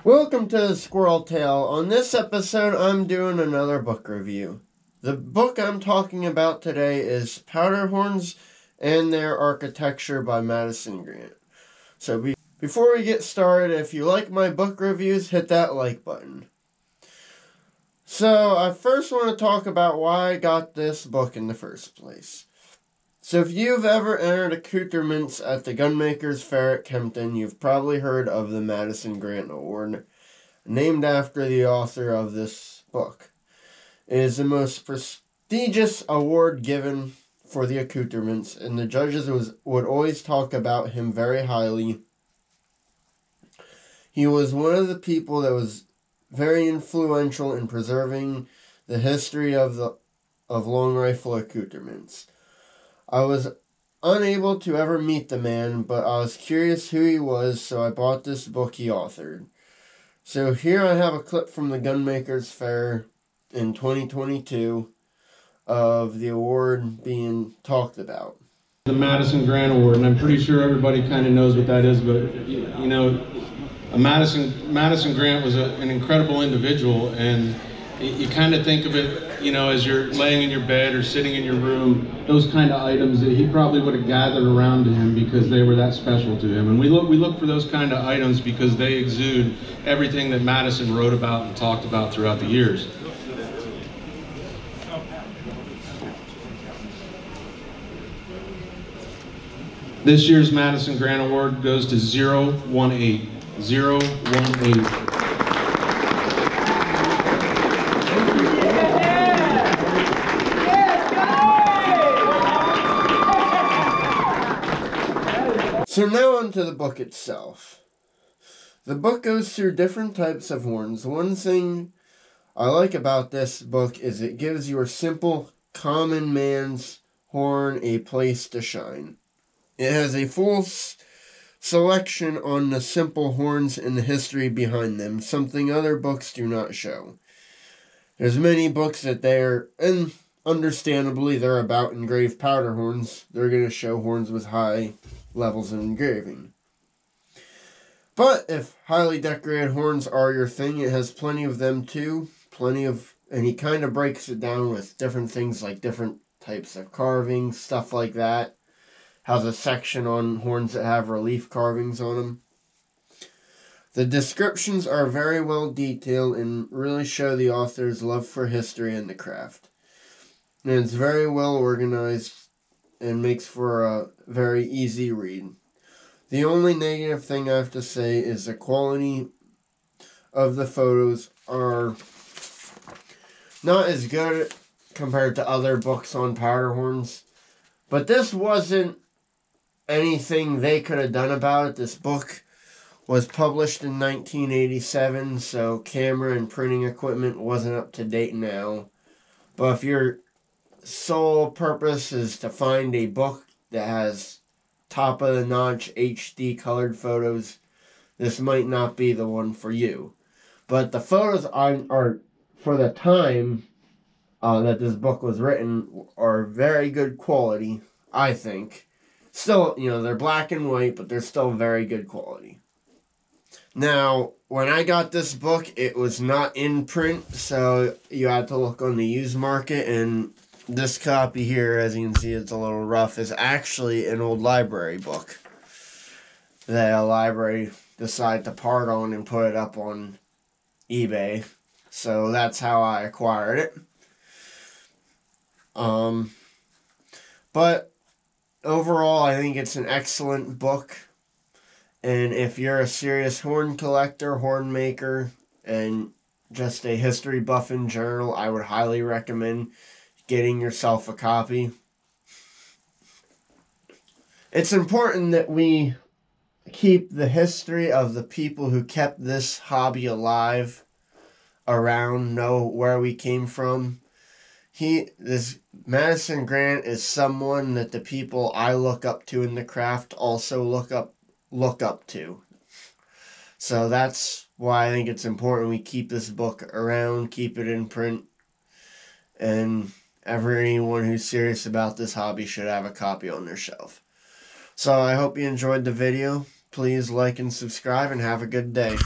Welcome to the Squirrel Tale. On this episode, I'm doing another book review. The book I'm talking about today is Powder Horns and Their Architecture by Madison Grant. So before we get started, if you like my book reviews, hit that like button. So I first want to talk about why I got this book in the first place. So if you've ever entered accoutrements at the Gunmakers Fair at Kempton, you've probably heard of the Madison Grant Award, named after the author of this book. It is the most prestigious award given for the accoutrements, and the judges would always talk about him very highly. He was one of the people that was very influential in preserving the history of long rifle accoutrements. I was unable to ever meet the man, but I was curious who he was, so I bought this book he authored. So here I have a clip from the Gunmakers Fair in 2022 of the award being talked about. The Madison Grant Award, and I'm pretty sure everybody kind of knows what that is, but you know, Madison Grant was an incredible individual, and you kind of think of it, you know, as you're laying in your bed or sitting in your room, those kind of items that he probably would have gathered around to him because they were that special to him. And we look for those kind of items because they exude everything that Madison wrote about and talked about throughout the years. This year's Madison Grant Award goes to 018. 018. So now on to the book itself. The book goes through different types of horns. One thing I like about this book is it gives your simple, common man's horn a place to shine. It has a full selection on the simple horns and the history behind them, something other books do not show. There's many books that and understandably they're about engraved powder horns. They're going to show horns with high levels of engraving. But if highly decorated horns are your thing, it has plenty of them too. And he kind of breaks it down with different things like different types of carving, stuff like that. Has a section on horns that have relief carvings on them. The descriptions are very well detailed and really show the author's love for history and the craft. And it's very well organized and makes for a very easy read. The only negative thing I have to say is the quality of the photos are not as good compared to other books on powder horns. But this wasn't anything they could have done about it. This book was published in 1987, so camera and printing equipment wasn't up to date now. But if your sole purpose is to find a book that has top-of-the-notch HD colored photos, this might not be the one for you. But the photos are for the time that this book was written, are very good quality, I think. Still, you know, they're black and white, but they're still very good quality. Now, when I got this book, it was not in print, so you had to look on the used market, and this copy here, as you can see, it's a little rough, is actually an old library book that a library decided to part on and put it up on eBay. So that's how I acquired it. But overall, I think it's an excellent book. And if you're a serious horn collector, horn maker, and just a history buff in general, I would highly recommend getting yourself a copy. It's important that we keep the history of the people who kept this hobby alive around, know where we came from. This Madison Grant is someone that the people I look up to in the craft also look up to. So that's why I think it's important we keep this book around, keep it in print, and everyone who's serious about this hobby should have a copy on their shelf. So I hope you enjoyed the video. Please like and subscribe and have a good day.